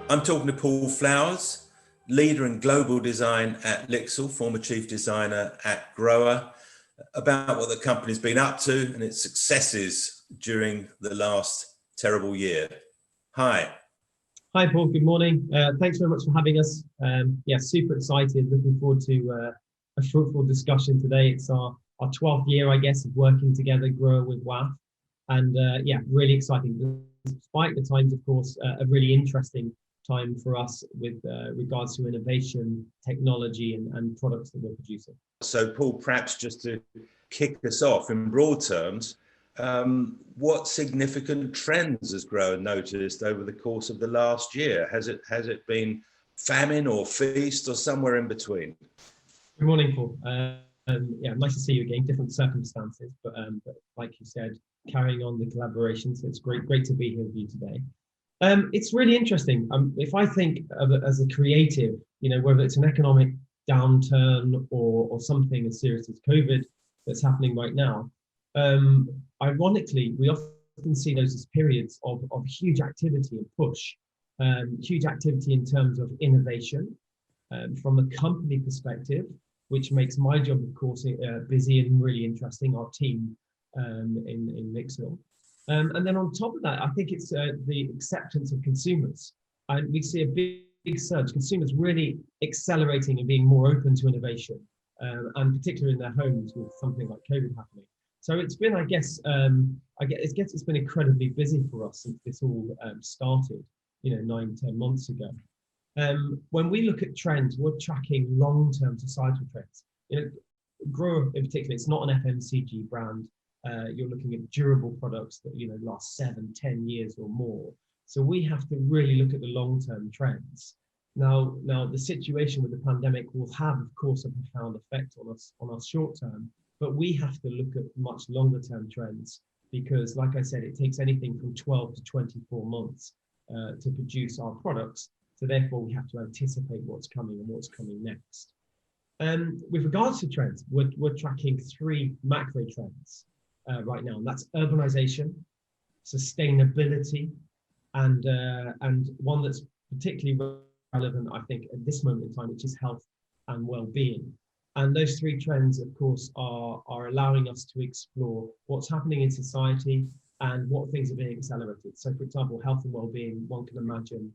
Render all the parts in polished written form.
I'm talking to Paul Flowers, leader in global design at LIXIL, former chief designer at GROHE, about what the company's been up to and its successes during the last terrible year. Hi. Hi, Paul. Good morning. Thanks very much for having us. Yeah, super excited. Looking forward to a fruitful discussion today. It's our 12th year, I guess, of working together, GROHE with WAF. And yeah, really exciting. Despite the times, of course, a really interesting time for us with regards to innovation, technology, and products that we're producing. So, Paul, perhaps just to kick us off in broad terms, what significant trends has GROHE noticed over the course of the last year? Has it been famine or feast or somewhere in between? Good morning, Paul. Yeah, nice to see you again. Different circumstances, but like you said, carrying on the collaboration. So it's great to be here with you today. It's really interesting. If I think of it as a creative, whether it's an economic downturn or something as serious as COVID that's happening right now, ironically, we often see those as periods of huge activity and push, huge activity in terms of innovation from a company perspective, which makes my job, of course, busy and really interesting, our team in LIXIL. And then on top of that, I think it's the acceptance of consumers. And we see a big surge, consumers really accelerating and being more open to innovation, and particularly in their homes with something like COVID happening. So it's been, I guess it's been incredibly busy for us since this all started, 9-10 months ago. When we look at trends, we're tracking long-term societal trends. GROHE in particular, it's not an FMCG brand. You're looking at durable products that last 7-10 years or more. So we have to really look at the long-term trends. Now the situation with the pandemic will have, of course, a profound effect on us on our short term, but we have to look at much longer-term trends because, like I said, it takes anything from 12 to 24 months to produce our products. So therefore, we have to anticipate what's coming and what's coming next. With regards to trends, we're tracking 3 macro trends right now, and that's urbanization, sustainability, and one that's particularly relevant, I think, at this moment in time, which is health and well-being. And those 3 trends, of course, are allowing us to explore what's happening in society and what things are being accelerated. So, for example, health and well-being, one can imagine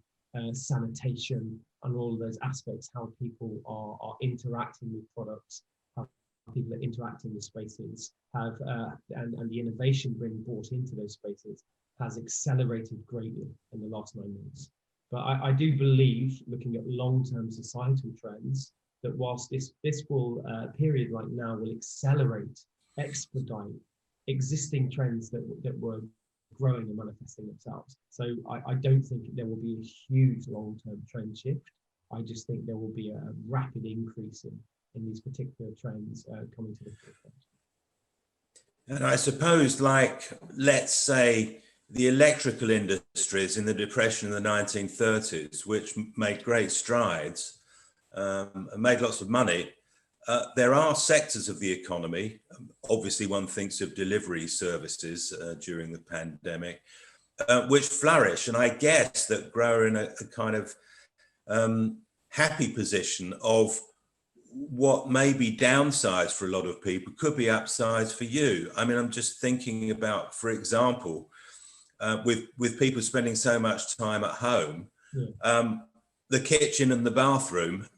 sanitation and all of those aspects, how people are interacting with products, how people are interacting with spaces, and the innovation being brought into those spaces has accelerated greatly in the last 9 months. But I do believe, looking at long-term societal trends, that whilst this period right now will expedite existing trends that were growing and manifesting themselves. So I don't think there will be a huge long-term trend shift. I just think there will be a rapid increase in these particular trends coming to the forefront. And I suppose, let's say, the electrical industries in the Depression in the 1930s, which made great strides and made lots of money, there are sectors of the economy, obviously one thinks of delivery services during the pandemic, which flourish. And I guess that GROHE are in a kind of happy position of what may be downsides for a lot of people could be upsides for you. I mean, I'm just thinking about, for example, with people spending so much time at home, the kitchen and the bathroom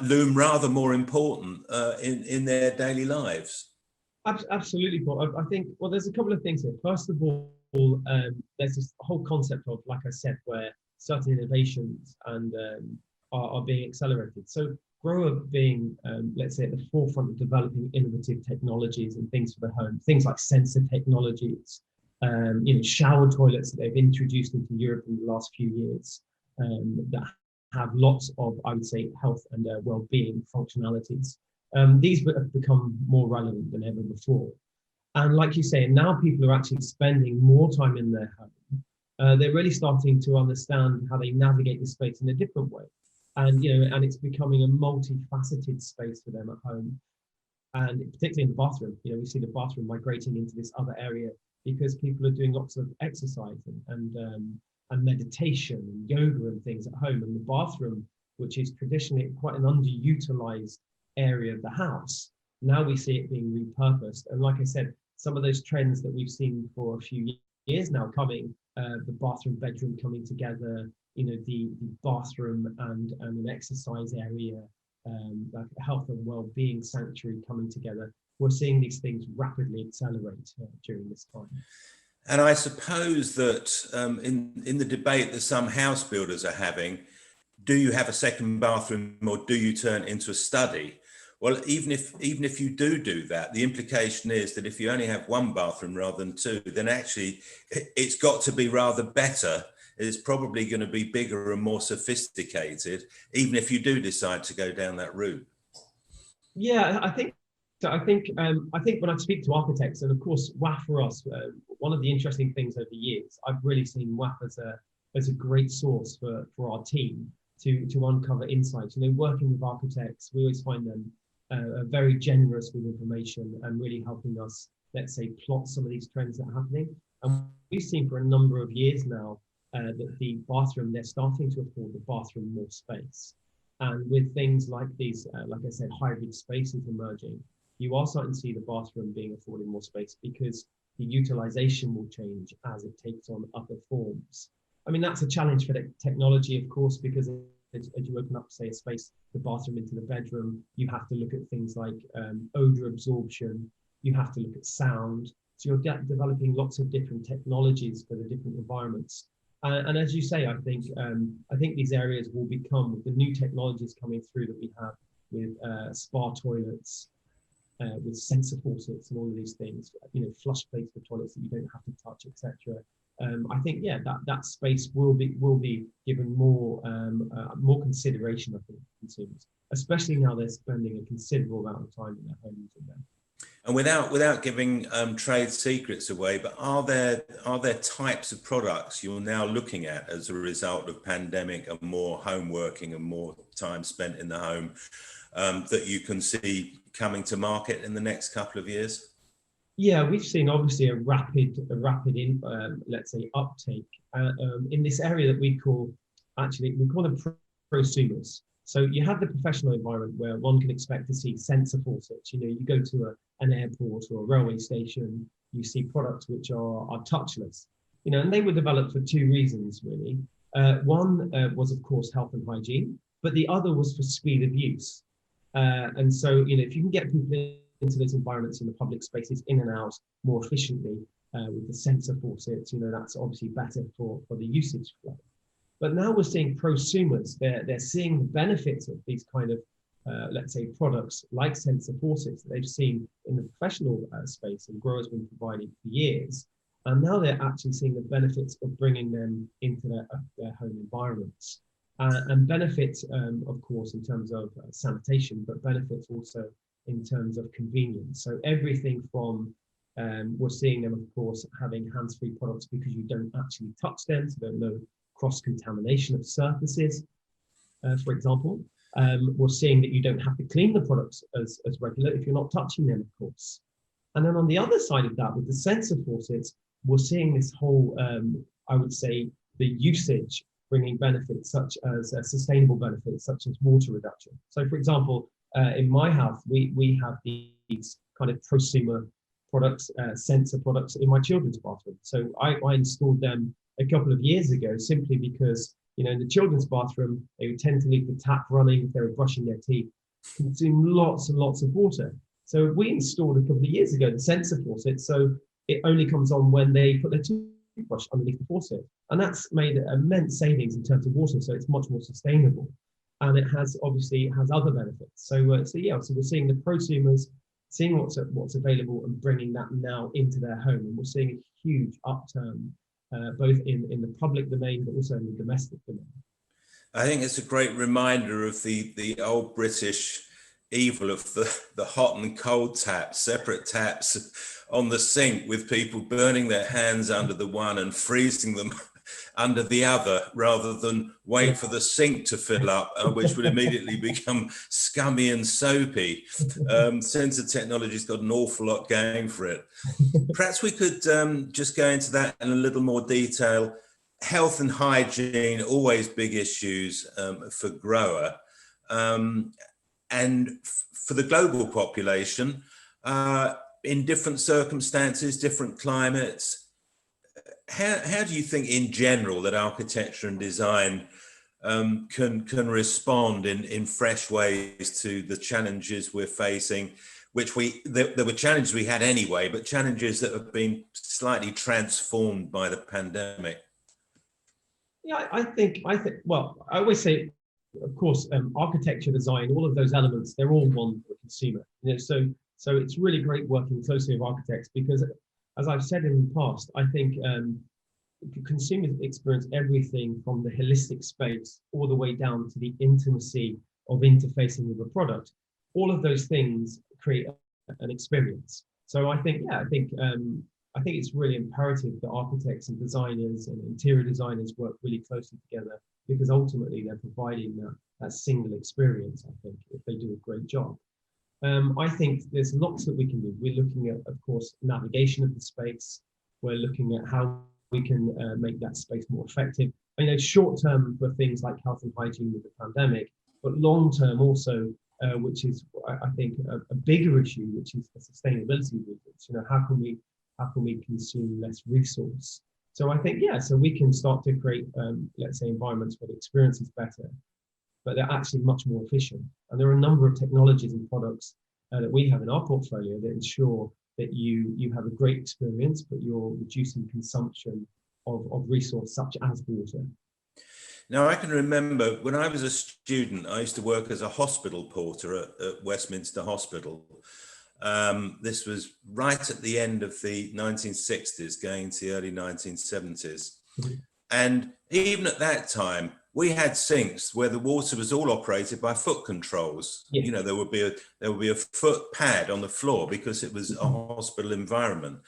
loom rather more important in their daily lives. Absolutely, Paul. I think, well, there's a couple of things here. First of all, there's this whole concept of, like I said, where certain innovations and are being accelerated. So GROHE being, let's say, at the forefront of developing innovative technologies and things for the home, things like sensor technologies, shower toilets that they've introduced into Europe in the last few years that have lots of, I would say, health and well-being functionalities. These have become more relevant than ever before. And like you say, now people are actually spending more time in their home. They're really starting to understand how they navigate the space in a different way. And, and it's becoming a multifaceted space for them at home. And particularly in the bathroom, we see the bathroom migrating into this other area because people are doing lots of exercise and and meditation and yoga and things at home. And the bathroom, which is traditionally quite an underutilized area of the house, now we see it being repurposed. And like I said, some of those trends that we've seen for a few years now coming, the bathroom, bedroom coming together, the bathroom and an exercise area, like a health and well-being sanctuary coming together. We're seeing these things rapidly accelerate during this time. And I suppose that in the debate that some house builders are having, do you have a second bathroom or do you turn it into a study? Well, even if you do that, the implication is that if you only have one bathroom rather than two, then actually it's got to be rather better. It's probably going to be bigger and more sophisticated, even if you do decide to go down that route. Yeah, I think when I speak to architects, and of course WAF for us, one of the interesting things over the years, I've really seen WAF as a great source for our team to uncover insights. Working with architects, we always find them very generous with information and really helping us, let's say, plot some of these trends that are happening. And we've seen for a number of years now that the bathroom, they're starting to afford the bathroom more space. And with things like these, like I said, hybrid spaces emerging, you are starting to see the bathroom being afforded more space because the utilization will change as it takes on other forms. I mean, that's a challenge for the technology, of course, because as you open up, say, a space, the bathroom into the bedroom, you have to look at things like odor absorption, you have to look at sound. So you're developing lots of different technologies for the different environments. And as you say, I think these areas will become, with the new technologies coming through that we have with spa toilets, with sensor faucets and all of these things, flush plates for toilets that you don't have to touch, etc. I think, yeah, that space will be given more consideration, I think, consumers, especially now they're spending a considerable amount of time in their homes and them. And without giving trade secrets away, but are there types of products you're now looking at as a result of pandemic and more home working and more time spent in the home that you can see coming to market in the next couple of years? Yeah, we've seen obviously a rapid let's say uptake in this area that we call them prosumers. So you have the professional environment where one can expect to see sensor faucets. You go to an airport or a railway station, you see products which are touchless. And they were developed for two reasons really. One was of course health and hygiene, but the other was for speed of use. And so if you can get people into those environments in the public spaces in and out more efficiently with the sensor faucets, that's obviously better for the usage flow. But now we're seeing prosumers, they're seeing the benefits of these kind of, let's say, products like sensor faucets that they've seen in the professional space and GROHE has been providing for years. And now they're actually seeing the benefits of bringing them into their home environments. And benefits, of course, in terms of sanitation, but benefits also in terms of convenience. So everything from, we're seeing them, of course, having hands-free products because you don't actually touch them, so there's no cross-contamination of surfaces, for example. We're seeing that you don't have to clean the products as regular if you're not touching them, of course. And then on the other side of that, with the sensor faucets, we're seeing this whole, I would say, the usage bringing benefits such as sustainable benefits, such as water reduction. So for example, in my house, we have these kind of prosumer products, sensor products in my children's bathroom. So I installed them a couple of years ago simply because, in the children's bathroom, they would tend to leave the tap running if they were brushing their teeth, consume lots and lots of water. So we installed a couple of years ago the sensor faucet, so it only comes on when they put their toothbrush underneath the faucet. And that's made immense savings in terms of water, so it's much more sustainable. And it has other benefits. So we're seeing the prosumers seeing what's available and bringing that now into their home. And we're seeing a huge upturn, both in the public domain, but also in the domestic domain. I think it's a great reminder of the old British evil of the hot and cold taps, separate taps on the sink, with people burning their hands under the one and freezing them under the other, rather than wait for the sink to fill up, which would immediately become scummy and soapy. Sensor technology's got an awful lot going for it. Perhaps we could just go into that in a little more detail. health and hygiene, always big issues for grower. And for the global population, in different circumstances, different climates, how do you think in general that architecture and design can respond in fresh ways to the challenges we're facing, which there were challenges we had anyway, but challenges that have been slightly transformed by the pandemic? Yeah, I think, well, I always say, of course, architecture, design, all of those elements, they're all one for the consumer. So it's really great working closely with architects because, as I've said in the past, I think consumers experience everything from the holistic space all the way down to the intimacy of interfacing with a product. All of those things create an experience. So I think, I think it's really imperative that architects and designers and interior designers work really closely together because ultimately they're providing that single experience, I think, if they do a great job. I think there's lots that we can do. We're looking at, of course, navigation of the space. We're looking at how we can make that space more effective. Short term for things like health and hygiene with the pandemic, but long term also, which is, I think, a bigger issue, which is the sustainability movements. How can we consume less resource? So I think, so we can start to create, let's say, environments where the experience is better, but they're actually much more efficient. And there are a number of technologies and products that we have in our portfolio that ensure that you have a great experience, but you're reducing consumption of resource such as water. Now, I can remember when I was a student, I used to work as a hospital porter at Westminster Hospital. This was right at the end of the 1960s, going into the early 1970s. Mm-hmm. And even at that time, we had sinks where the water was all operated by foot controls. Yeah. There would be a foot pad on the floor because it was a hospital environment.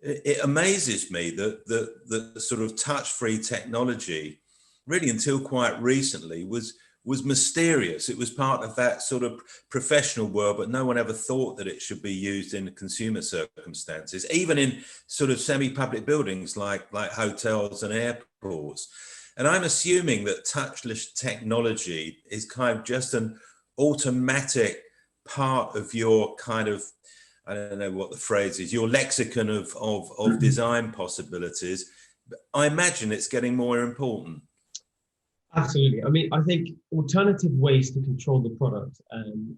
It amazes me that the sort of touch-free technology, really until quite recently, was mysterious. It was part of that sort of professional world, but no one ever thought that it should be used in consumer circumstances, even in sort of semi-public buildings like hotels and airports. And I'm assuming that touchless technology is kind of just an automatic part of your kind of, I don't know what the phrase is, your lexicon of design possibilities. I imagine it's getting more important. Absolutely. I think alternative ways to control the product,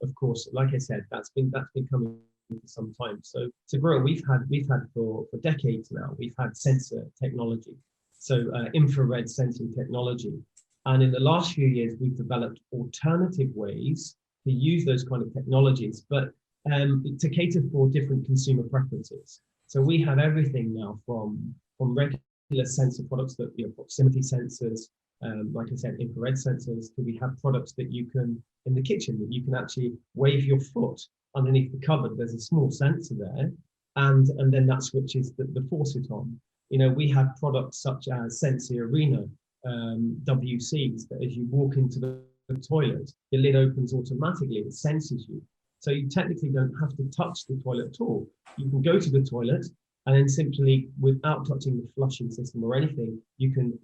of course, like I said, that's been coming for some time. So to grow, we've had for decades now, we've had sensor technology. So infrared sensing technology. And in the last few years, we've developed alternative ways to use those kind of technologies, but to cater for different consumer preferences. So we have everything now from regular sensor products that, proximity sensors, like I said, infrared sensors, to we have products that you can, in the kitchen, that you can actually wave your foot underneath the cupboard. There's a small sensor there, and then that switches the faucet on. We have products such as Sensi Arena, WCs, that as you walk into the toilet, the lid opens automatically, it senses you. So you technically don't have to touch the toilet at all. You can go to the toilet and then simply, without touching the flushing system or anything, you can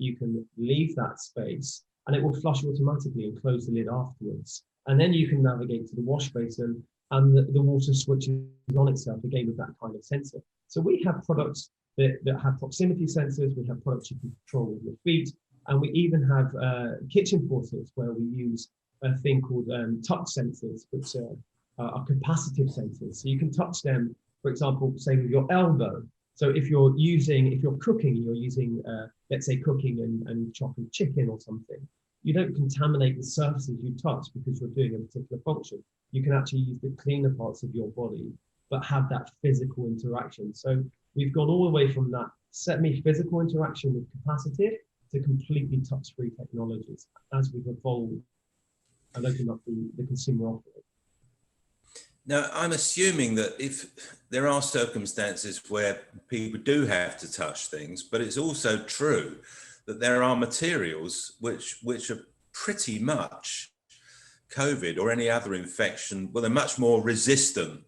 leave that space and it will flush automatically and close the lid afterwards. And then you can navigate to the wash basin and the water switches on itself again with that kind of sensor. So we have products that have proximity sensors, we have products you can control with your feet, and we even have kitchen faucets where we use a thing called touch sensors, which are capacitive sensors. So you can touch them, for example, say with your elbow. So if you're cooking, you're using, let's say cooking and chopping chicken or something, you don't contaminate the surfaces you touch because you're doing a particular function. You can actually use the cleaner parts of your body, but have that physical interaction. So we've gone all the way from that semi-physical interaction with capacitive to completely touch-free technologies as we've evolved and opened up the consumer offering. Now, I'm assuming that if there are circumstances where people do have to touch things, but it's also true that there are materials which are pretty much COVID or any other infection, well, they're much more resistant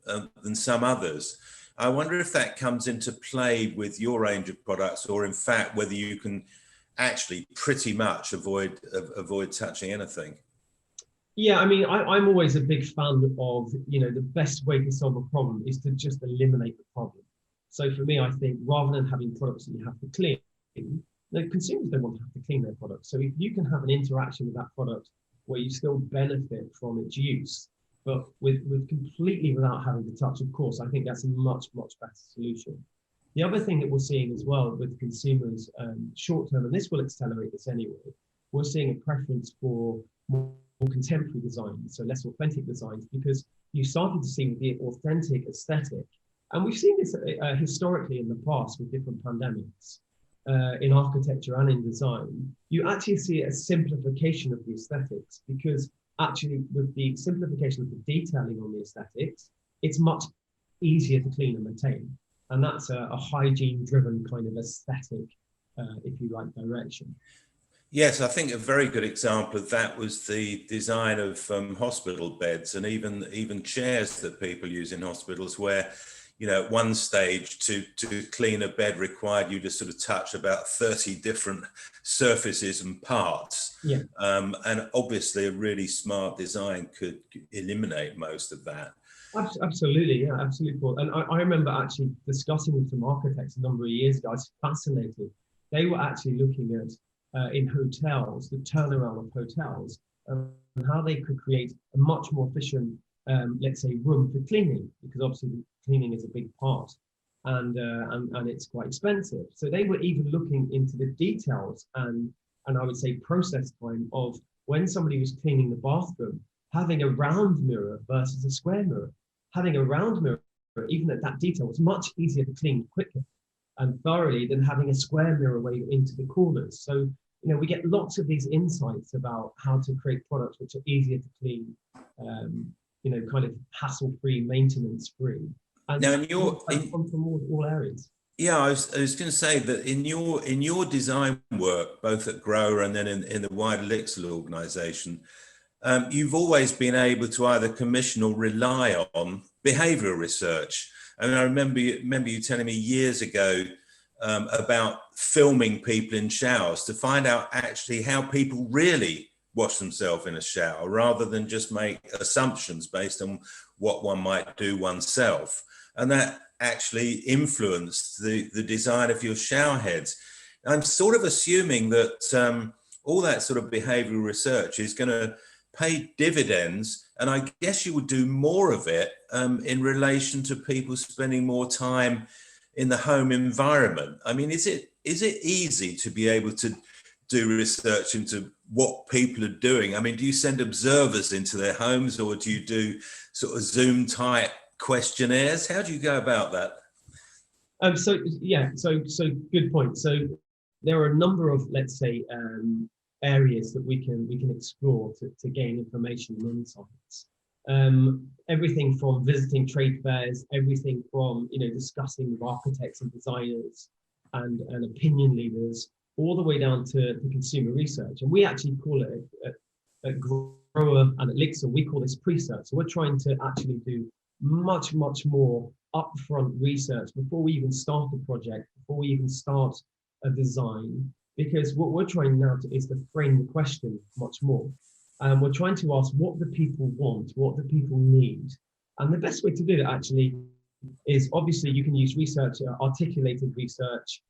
than some others. I wonder if that comes into play with your range of products, or in fact, whether you can actually pretty much avoid touching anything. Yeah, I mean, I'm always a big fan of, the best way to solve a problem is to just eliminate the problem. So for me, I think rather than having products that you have to clean, the consumers don't want to have to clean their products. So if you can have an interaction with that product where you still benefit from its use, but with completely without having to touch, of course, I think that's a much, much better solution. The other thing that we're seeing as well with consumers short term, and this will accelerate this anyway, we're seeing a preference for more contemporary designs, so less authentic designs, because you started to see with the authentic aesthetic, and we've seen this historically in the past with different pandemics, in architecture and in design, you actually see a simplification of the aesthetics, because actually with the simplification of the detailing on the aesthetics, it's much easier to clean and maintain. And that's a hygiene driven kind of aesthetic, if you like, direction. Yes, I think a very good example of that was the design of hospital beds, and even chairs that people use in hospitals, where, at one stage to clean a bed required you to sort of touch about 30 different surfaces and parts. Yeah. And obviously a really smart design could eliminate most of that. Absolutely, yeah, absolutely, Paul. And I remember actually discussing with some architects a number of years ago. I was fascinated. They were actually looking at in hotels, the turnaround of hotels, and how they could create a much more efficient, let's say, room for cleaning, because obviously cleaning is a big part, and it's quite expensive. So they were even looking into the details and I would say process time of when somebody was cleaning the bathroom, having a round mirror versus a square mirror. Having a round mirror, even at that detail, was much easier to clean quicker and thoroughly than having a square mirror way into the corners. So, we get lots of these insights about how to create products which are easier to clean, kind of hassle-free, maintenance-free. And now, from all areas. Yeah, I was going to say that in your design work, both at GROHE and then in the wider LIXIL organisation, you've always been able to either commission or rely on behavioural research. I mean, I remember you telling me years ago about filming people in showers to find out actually how people really wash themselves in a shower, rather than just make assumptions based on what one might do oneself. And that actually influenced the design of your shower heads. I'm sort of assuming that all that sort of behavioural research is going to pay dividends, and I guess you would do more of it in relation to people spending more time in the home environment. I mean, is it easy to be able to do research into what people are doing? I mean, do you send observers into their homes, or do you do sort of Zoom type questionnaires? How do you go about that? So good point. So there are a number of, let's say, areas that we can explore to gain information and insights. Everything from visiting trade fairs, everything from discussing with architects and designers and opinion leaders, all the way down to the consumer research. And we actually call it at GROHE and at LIXIL, we call this pre-search. So we're trying to actually do much more upfront research before we even start a project, before we even start a design, because what we're trying now is to frame the question much more. And we're trying to ask what the people want, what the people need. And the best way to do it actually is, obviously you can use research, articulated research,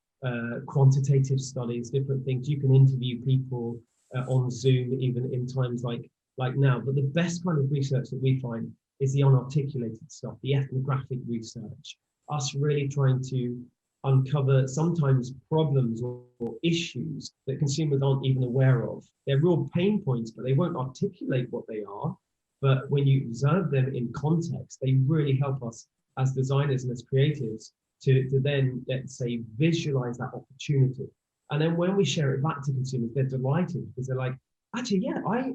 quantitative studies, different things. You can interview people on Zoom, even in times like now. But the best kind of research that we find is the unarticulated stuff, the ethnographic research, us really trying to uncover sometimes problems or issues that consumers aren't even aware of. They're real pain points, but they won't articulate what they are. But when you observe them in context, they really help us as designers and as creatives to then, let's say, visualize that opportunity. And then when we share it back to consumers, they're delighted, because they're like, actually, yeah, I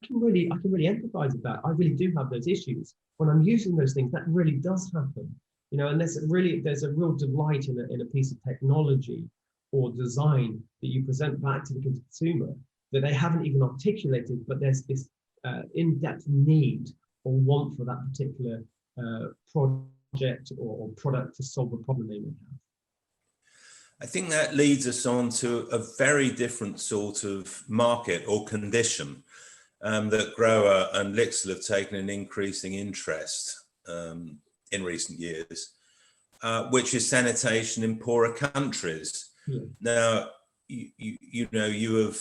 can really empathize with that. I really do have those issues. When I'm using those things, that really does happen. And there's a real delight in a piece of technology or design that you present back to the consumer that they haven't even articulated, but there's this in-depth need or want for that particular project or product to solve a problem they may have. I think that leads us on to a very different sort of market or condition that GROHE and LIXIL have taken an increasing interest in recent years, which is sanitation in poorer countries. Yeah. Now, you have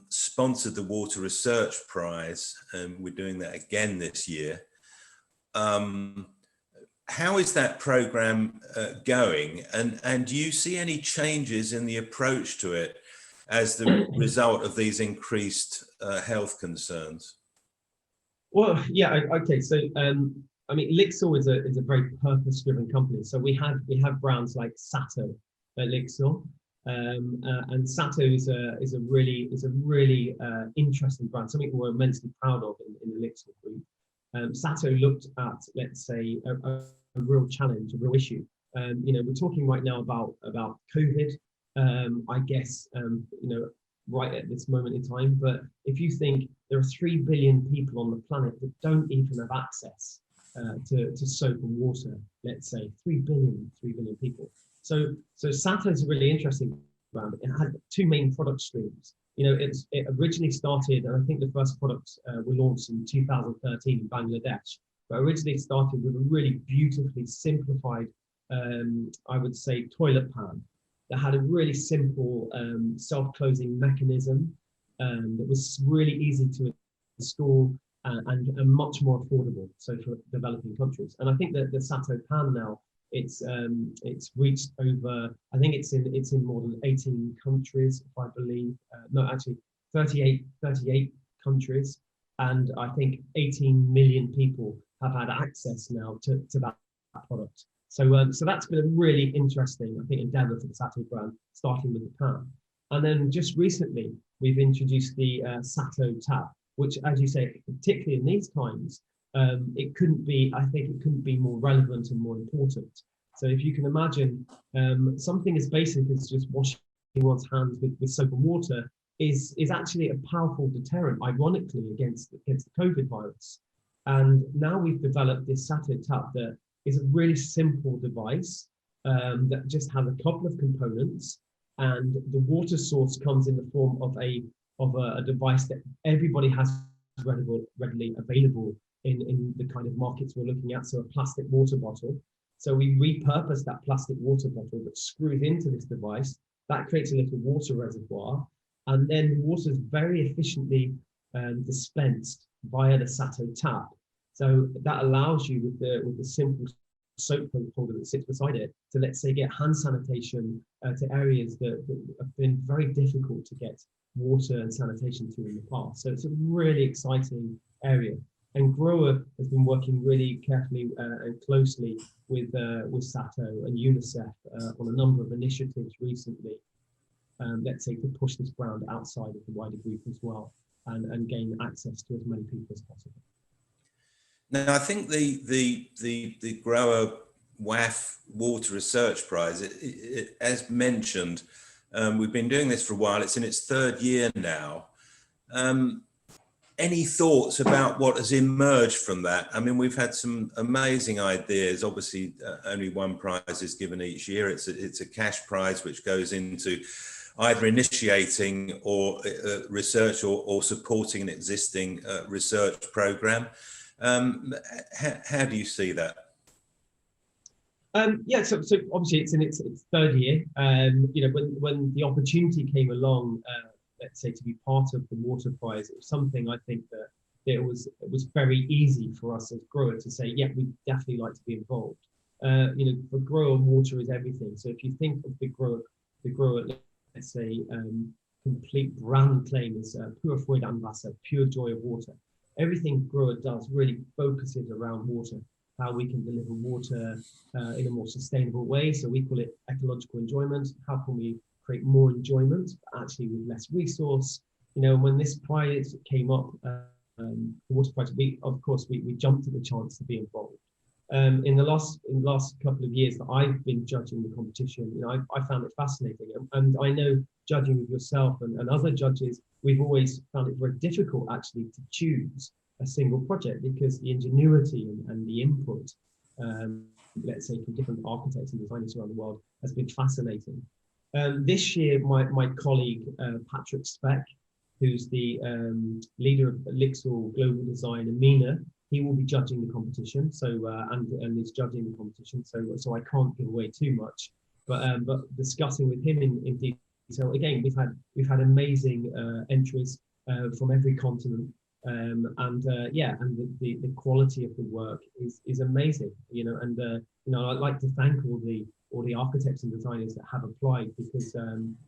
sponsored the Water Research Prize, and we're doing that again this year. How is that program going? And do you see any changes in the approach to it as the result of these increased health concerns? Well, yeah, okay. So, I mean, LIXIL is a very purpose-driven company. So we have brands like Sato at LIXIL, and Sato is a really interesting brand, something we're immensely proud of in the LIXIL group. Sato looked at, let's say, a real challenge, a real issue. You know, we're talking right now about COVID. I guess right at this moment in time. But if you think there are 3 billion people on the planet that don't even have access to soap and water, let's say 3 billion people. So Sato is a really interesting brand. It had two main product streams. You know, it originally started, and I think the first products were launched in 2013 in Bangladesh, but originally started with a really beautifully simplified, I would say, toilet pan that had a really simple self-closing mechanism that was really easy to install and much more affordable, so for developing countries. And I think that the Sato pan now, it's reached over, I think it's in more than 18 countries, if I believe. No, actually 38 countries, and I think 18 million people have had access now to that product. So that's been a really interesting, I think, endeavor for the Sato brand, starting with the pan. And then just recently, we've introduced the Sato tap, which, as you say, particularly in these times, it couldn't be more relevant and more important. So if you can imagine something as basic as just washing one's hands with soap and water is actually a powerful deterrent, ironically, against the COVID virus. And now we've developed this Sato tap that is a really simple device that just has a couple of components, and the water source comes in the form of a device that everybody has readily available in the kind of markets we're looking at, so a plastic water bottle. So we repurpose that plastic water bottle that screws into this device. That creates a little water reservoir, and then the water is very efficiently dispensed via the Sato tap. So that allows you with the simple soap holder that sits beside it to, let's say, get hand sanitation to areas that have been very difficult to get water and sanitation to in the past. So it's a really exciting area. And GROHE has been working really carefully and closely with Sato and UNICEF on a number of initiatives recently, let's say, to push this brand outside of the wider group as well and gain access to as many people as possible. Now, I think the GROHE WAF Water Research Prize, as mentioned, we've been doing this for a while. It's in its third year now. Any thoughts about what has emerged from that? I mean, we've had some amazing ideas. Obviously, only one prize is given each year. It's a cash prize which goes into either initiating or research or supporting an existing research program. How do you see that? Yeah, so obviously it's in its third year. You know, when the opportunity came along, let's say, to be part of the Water Prize, it was something I think that it was very easy for us as GROHE to say, yeah, we'd definitely like to be involved. You know, for GROHE, water is everything. So if you think of the GROHE, let's say, complete brand claim is Pure Freude an Wasser, pure joy of water. Everything GROHE does really focuses around water, how we can deliver water in a more sustainable way. So we call it ecological enjoyment. How can we create more enjoyment, but actually with less resource? You know, when this prize came up, the Water Prize, we jumped at the chance to be involved. In the last couple of years that I've been judging the competition, you know, I found it fascinating, and I know, judging with yourself and other judges, we've always found it very difficult actually to choose a single project, because the ingenuity and the input, let's say, from different architects and designers around the world has been fascinating. This year, my colleague, Patrick Speck, who's the leader of LIXIL Global Design and MENA, he will be judging the competition. So and is judging the competition. So I can't give away too much. But discussing with him in detail, again, we've had amazing entries from every continent. And the quality of the work is amazing, I'd like to thank all the architects and designers that have applied, because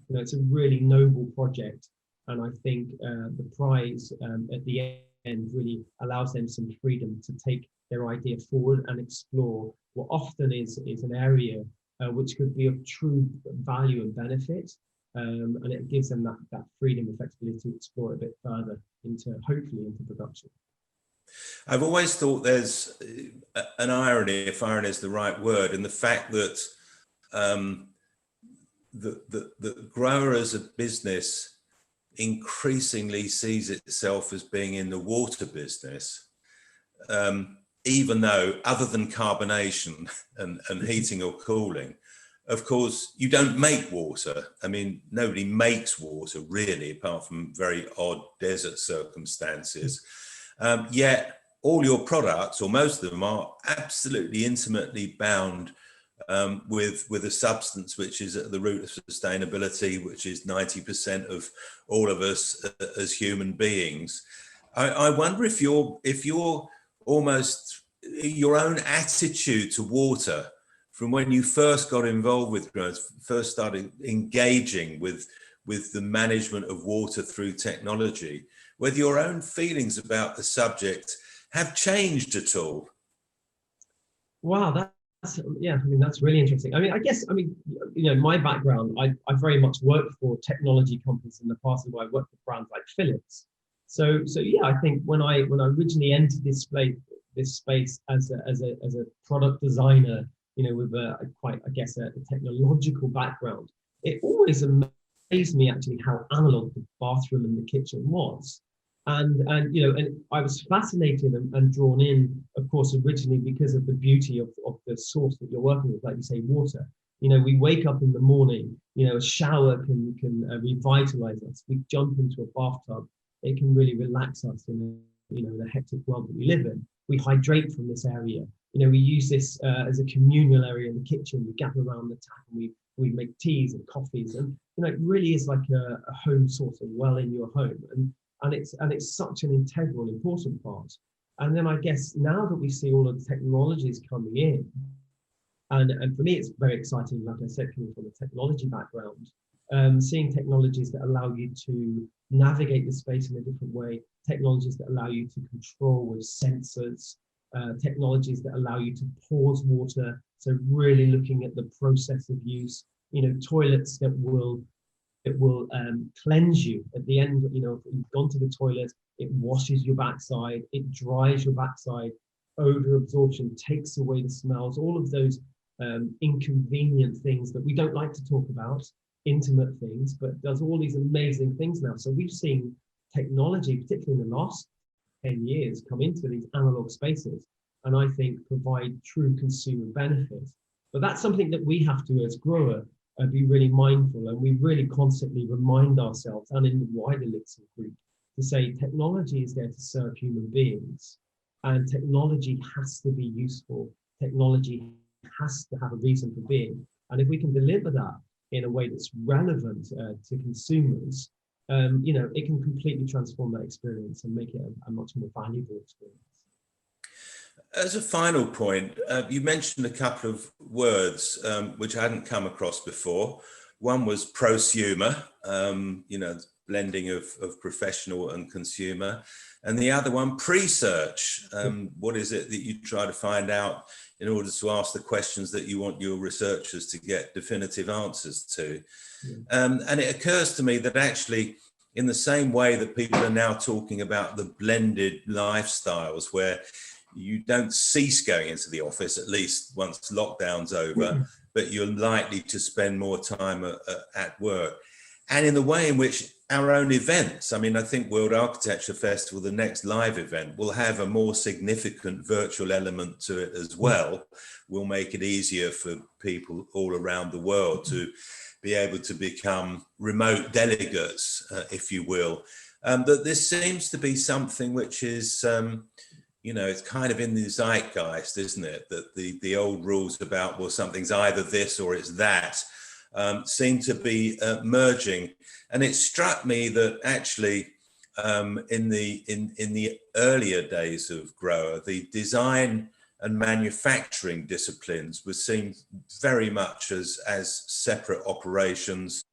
it's a really noble project, and I think the prize at the end really allows them some freedom to take their idea forward and explore what often is an area which could be of true value and benefit. And it gives them that freedom and flexibility to explore it a bit further hopefully into production. I've always thought there's an irony, if irony is the right word, in the fact that the grower as a business increasingly sees itself as being in the water business, even though, other than carbonation and heating or cooling, of course, you don't make water. I mean, nobody makes water really, apart from very odd desert circumstances. Yet all your products, or most of them, are absolutely intimately bound with a substance which is at the root of sustainability, which is 90% of all of us as human beings. I wonder if your almost your own attitude to water, from when you first got involved with growers, first started engaging with the management of water through technology, whether your own feelings about the subject have changed at all. Wow, that's really interesting. My background, I very much worked for technology companies in the past, and I worked for brands like Philips. So yeah, I think when I originally entered this space as a product designer, with a technological background, it always amazed me actually how analog the bathroom and the kitchen was. And I was fascinated and drawn in, of course, originally because of the beauty of the source that you're working with, like you say, water. We wake up in the morning, a shower can revitalize us. We jump into a bathtub, it can really relax us in the hectic world that we live in. We hydrate from this area. We use this as a communal area in the kitchen. We gather around the tap and we make teas and coffees, and it really is like a home source, a well in your home, and it's such an integral, important part. And then I guess now that we see all of the technologies coming in, and for me it's very exciting, like I said, coming from a technology background, seeing technologies that allow you to navigate the space in a different way, technologies that allow you to control with sensors, technologies that allow you to pause water, so really looking at the process of use, toilets that will cleanse you at the end. If you've gone to the toilet, it washes your backside, it dries your backside, odor absorption takes away the smells, all of those inconvenient things that we don't like to talk about, intimate things, but does all these amazing things now. So we've seen technology, particularly in the last 10 years, come into these analog spaces, and I think provide true consumer benefit. But that's something that we have to, as grower, be really mindful, and we really constantly remind ourselves, and in the wider LIXIL group, to say technology is there to serve human beings, and technology has to be useful. Technology has to have a reason for being, and if we can deliver that in a way that's relevant to consumers, it can completely transform that experience and make it a much more valuable experience. As a final point, you mentioned a couple of words which I hadn't come across before. One was prosumer, blending of professional and consumer, and the other one, pre-search. What is it that you try to find out in order to ask the questions that you want your researchers to get definitive answers to? And it occurs to me that actually, in the same way that people are now talking about the blended lifestyles, where you don't cease going into the office, at least once lockdown's over, but you're likely to spend more time at work. And in the way in which our own events, I think World Architecture Festival, the next live event, will have a more significant virtual element to it as well, will make it easier for people all around the world to be able to become remote delegates, if you will. That this seems to be something which is, you know, it's kind of in the zeitgeist, isn't it? That the old rules about, well, something's either this or it's that, seem to be merging. And it struck me that actually in the earlier days of GROHE, the design and manufacturing disciplines were seen very much as separate operations.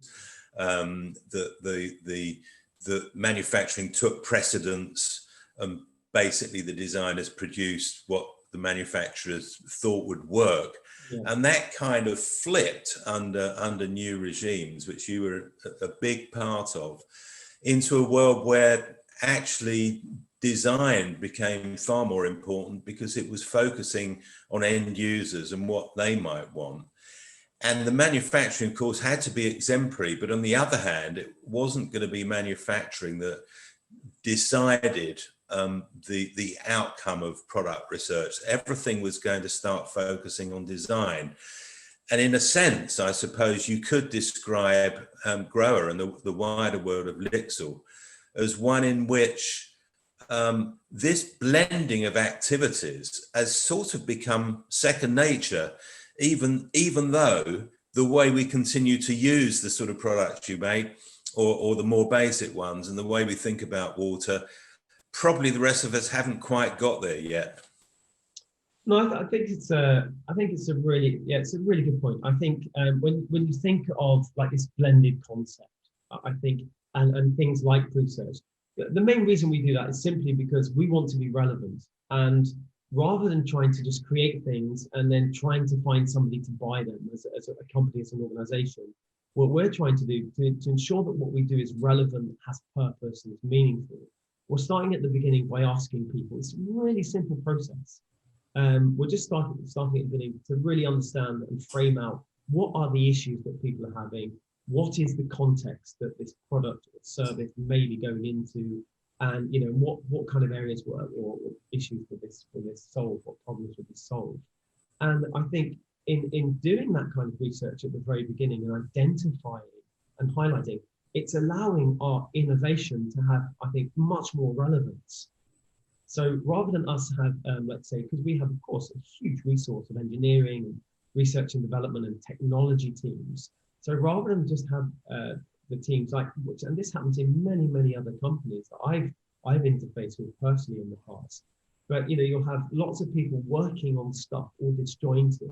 The manufacturing took precedence, and basically the designers produced what the manufacturers thought would work. Yeah. And that kind of flipped under new regimes, which you were a big part of, into a world where actually design became far more important because it was focusing on end users and what they might want. And the manufacturing, of course, had to be exemplary, but on the other hand, it wasn't going to be manufacturing that decided the outcome of product research. Everything was going to start focusing on design. And in a sense, I suppose you could describe GROHE and the wider world of LIXIL as one in which this blending of activities has sort of become second nature, even though the way we continue to use the sort of products you make, or the more basic ones, and the way we think about water, probably the rest of us haven't quite got there yet. No, I think it's a really good point. I think when you think of like this blended concept, I think and things like research, the main reason we do that is simply because we want to be relevant, and rather than trying to just create things and then trying to find somebody to buy them as a company, as an organization, what we're trying to do to ensure that what we do is relevant, has purpose, and is meaningful. We're starting at the beginning by asking people. It's a really simple process. We're just starting at the beginning to really understand and frame out what are the issues that people are having, what is the context that this product or service may be going into, and you know what kind of areas or issues will this solve, what problems will this solve. And I think in doing that kind of research at the very beginning and identifying and highlighting, it's allowing our innovation to have, I think, much more relevance. So rather than us have, let's say, because we have, of course, a huge resource of engineering and research and development and technology teams. So rather than just have the teams like, which, and this happens in many, many other companies that I've interfaced with personally in the past. But you know, you'll have lots of people working on stuff all disjointed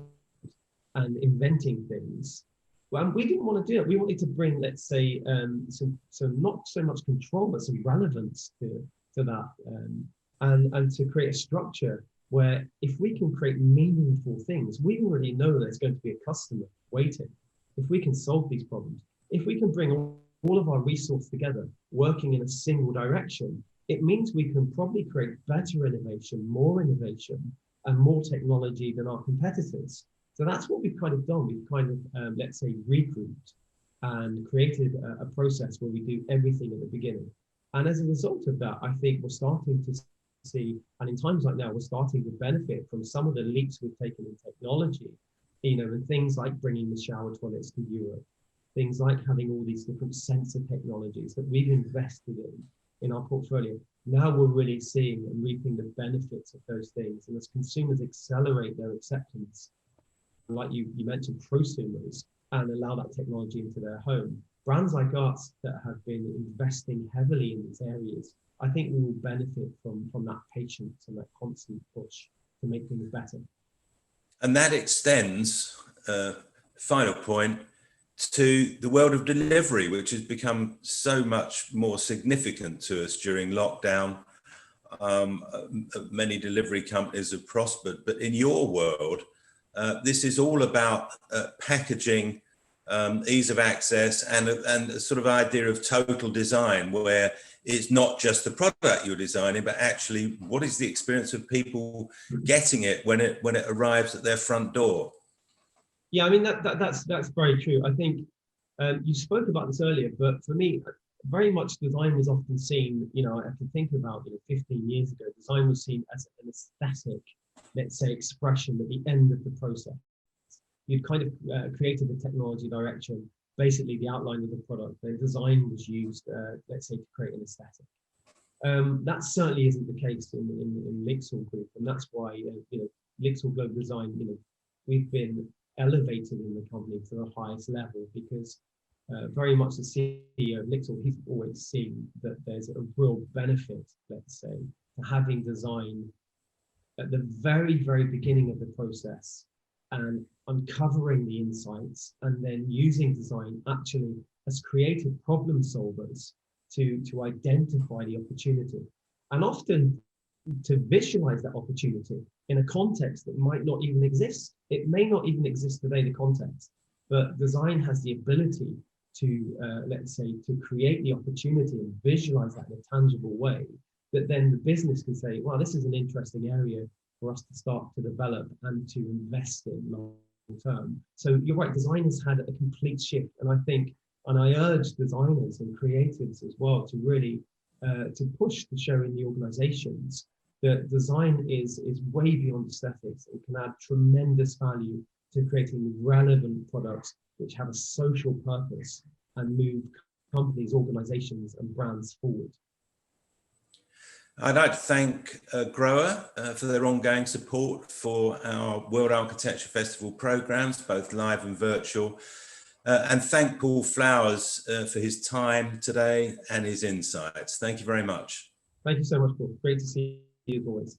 and inventing things. Well, we didn't want to do it. We wanted to bring, let's say, some not so much control, but some relevance to that. And to create a structure where if we can create meaningful things, we already know there's going to be a customer waiting. If we can solve these problems, if we can bring all of our resources together, working in a single direction, it means we can probably create better innovation, more innovation, and more technology than our competitors. So that's what we've kind of done. We've kind of, let's say, regrouped and created a process where we do everything at the beginning. And as a result of that, I think we're starting to see, and in times like now, we're starting to benefit from some of the leaps we've taken in technology, you know, and things like bringing the shower toilets to Europe, things like having all these different sensor technologies that we've invested in our portfolio. Now we're really seeing and reaping the benefits of those things. And as consumers accelerate their acceptance, like you mentioned, prosumers, and allow that technology into their home, brands like us that have been investing heavily in these areas, I think we will benefit from that patience and that constant push to make things better. And that extends, final point, to the world of delivery, which has become so much more significant to us during lockdown. Many delivery companies have prospered, but in your world, this is all about packaging, ease of access, and a sort of idea of total design, where it's not just the product you're designing, but actually what is the experience of people getting it when it arrives at their front door. Yeah, I mean that's very true. I think you spoke about this earlier, but for me, very much design was often seen, you know, I can think about, 15 years ago, design was seen as an aesthetic, let's say, expression at the end of the process. You'd kind of created a technology direction, basically the outline of the product. Then design was used, let's say, to create an aesthetic. That certainly isn't the case in LIXIL Group, and that's why LIXIL Global Design, we've been elevated in the company to the highest level, because very much the CEO of LIXIL, he's always seen that there's a real benefit, let's say, to having design at the very, very beginning of the process and uncovering the insights, and then using design actually as creative problem solvers to identify the opportunity, and often to visualize that opportunity in a context that might not even exist. It may not even exist today, the context, but design has the ability to, let's say, to create the opportunity and visualize that in a tangible way, that then the business can say, well, this is an interesting area for us to start to develop and to invest in long term. So you're right, design has had a complete shift. And I think, and I urge designers and creatives as well to really to push to show in the organizations that design is way beyond aesthetics and can add tremendous value to creating relevant products which have a social purpose and move companies, organizations, and brands forward. I'd like to thank GROHE for their ongoing support for our World Architecture Festival programs, both live and virtual, and thank Paul Flowers for his time today and his insights. Thank you very much. Thank you so much, Paul. Great to see you as always.